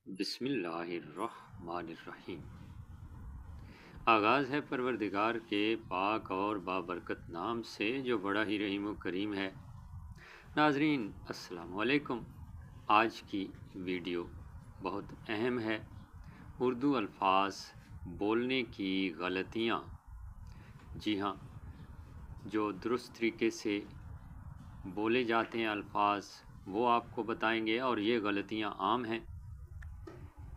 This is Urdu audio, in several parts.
بسم اللہ الرحمن الرحیم۔ آغاز ہے پروردگار کے پاک اور بابرکت نام سے جو بڑا ہی رحیم و کریم ہے۔ ناظرین السلام علیکم۔ آج کی ویڈیو بہت اہم ہے۔ اردو الفاظ بولنے کی غلطیاں، جی ہاں، جو درست طریقے سے بولے جاتے ہیں الفاظ وہ آپ کو بتائیں گے، اور یہ غلطیاں عام ہیں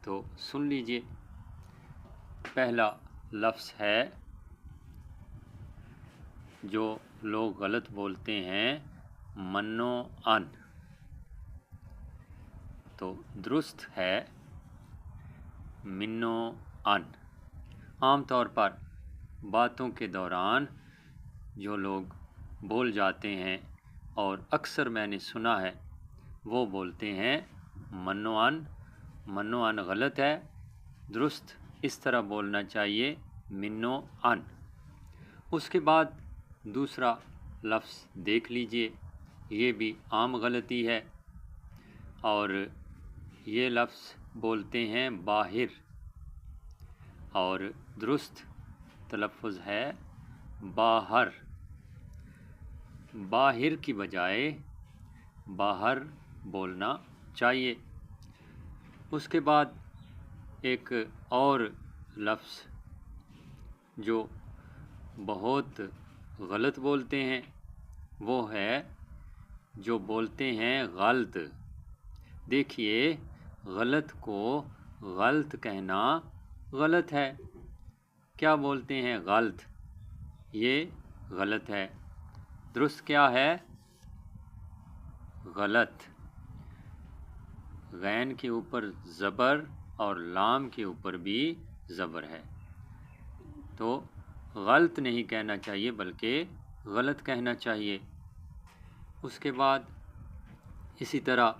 تو سن لیجئے۔ پہلا لفظ ہے جو لوگ غلط بولتے ہیں، منو ان، تو درست ہے منو ان۔ عام طور پر باتوں کے دوران جو لوگ بول جاتے ہیں، اور اکثر میں نے سنا ہے، وہ بولتے ہیں منو ان۔ منو ان غلط ہے، درست اس طرح بولنا چاہیے منو ان۔ اس کے بعد دوسرا لفظ دیکھ لیجئے، یہ بھی عام غلطی ہے، اور یہ لفظ بولتے ہیں باہر، اور درست تلفظ ہے باہر۔ باہر کی بجائے باہر بولنا چاہیے۔ اس کے بعد ایک اور لفظ جو بہت غلط بولتے ہیں وہ ہے جو بولتے ہیں غلط۔ دیکھیے، غلط کو غلط کہنا غلط ہے۔ کیا بولتے ہیں؟ غلط۔ یہ غلط ہے، درست کیا ہے؟ غلط۔ غین کے اوپر زبر اور لام کے اوپر بھی زبر ہے، تو غلط نہیں کہنا چاہیے بلکہ غلط کہنا چاہیے۔ اس کے بعد اسی طرح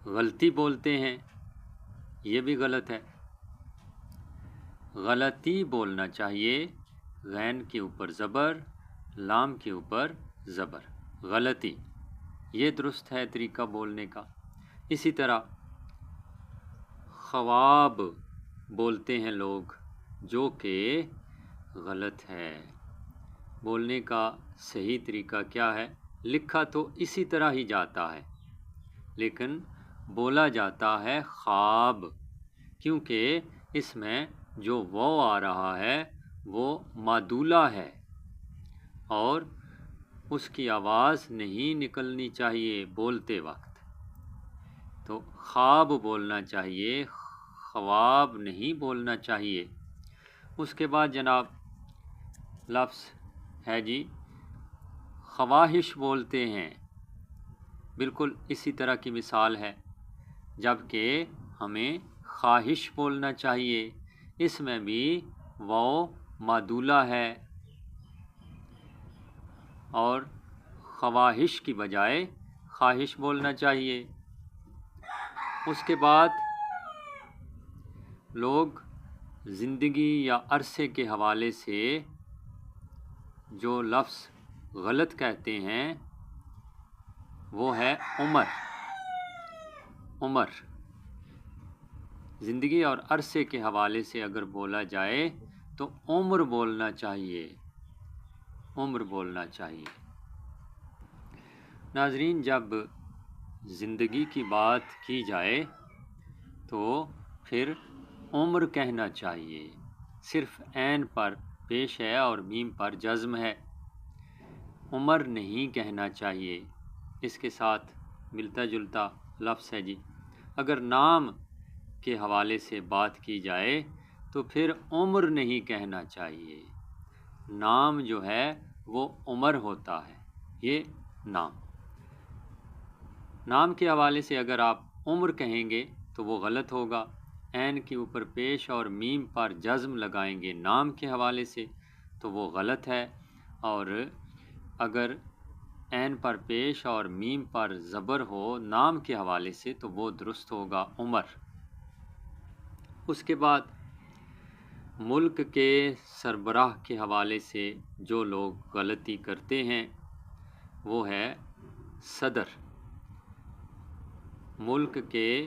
غلطی بولتے ہیں، یہ بھی غلط ہے۔ غلطی بولنا چاہیے، غین کے اوپر زبر، لام کے اوپر زبر، غلطی، یہ درست ہے طریقہ بولنے کا۔ اسی طرح خواب بولتے ہیں لوگ، جو کہ غلط ہے۔ بولنے کا صحیح طریقہ کیا ہے؟ لکھا تو اسی طرح ہی جاتا ہے، لیکن بولا جاتا ہے خواب، کیونکہ اس میں جو واو آ رہا ہے وہ مادولہ ہے، اور اس کی آواز نہیں نکلنی چاہیے بولتے وقت، تو خواب بولنا چاہیے، خواب نہیں بولنا چاہیے۔ اس کے بعد جناب لفظ ہے جی خواہش بولتے ہیں، بالکل اسی طرح کی مثال ہے، جبکہ ہمیں خواہش بولنا چاہیے، اس میں بھی واو مادولہ ہے، اور خواہش کی بجائے خواہش بولنا چاہیے۔ اس کے بعد لوگ زندگی یا عرصے کے حوالے سے جو لفظ غلط کہتے ہیں وہ ہے عمر۔ عمر، زندگی اور عرصے کے حوالے سے اگر بولا جائے تو عمر بولنا چاہیے، عمر بولنا چاہیے۔ ناظرین، جب زندگی کی بات کی جائے تو پھر عمر کہنا چاہیے، صرف عین پر پیش ہے اور میم پر جزم ہے، عمر نہیں کہنا چاہیے۔ اس کے ساتھ ملتا جلتا لفظ ہے جی اگر نام کے حوالے سے بات کی جائے تو پھر عمر نہیں کہنا چاہیے۔ نام جو ہے وہ عمر ہوتا ہے، یہ نام کے حوالے سے اگر آپ عمر کہیں گے تو وہ غلط ہوگا۔ عین کے اوپر پیش اور میم پر جزم لگائیں گے نام کے حوالے سے تو وہ غلط ہے، اور اگر عین پر پیش اور میم پر زبر ہو نام کے حوالے سے تو وہ درست ہوگا عمر۔ اس کے بعد ملک کے سربراہ کے حوالے سے جو لوگ غلطی کرتے ہیں وہ ہے صدر۔ ملک کے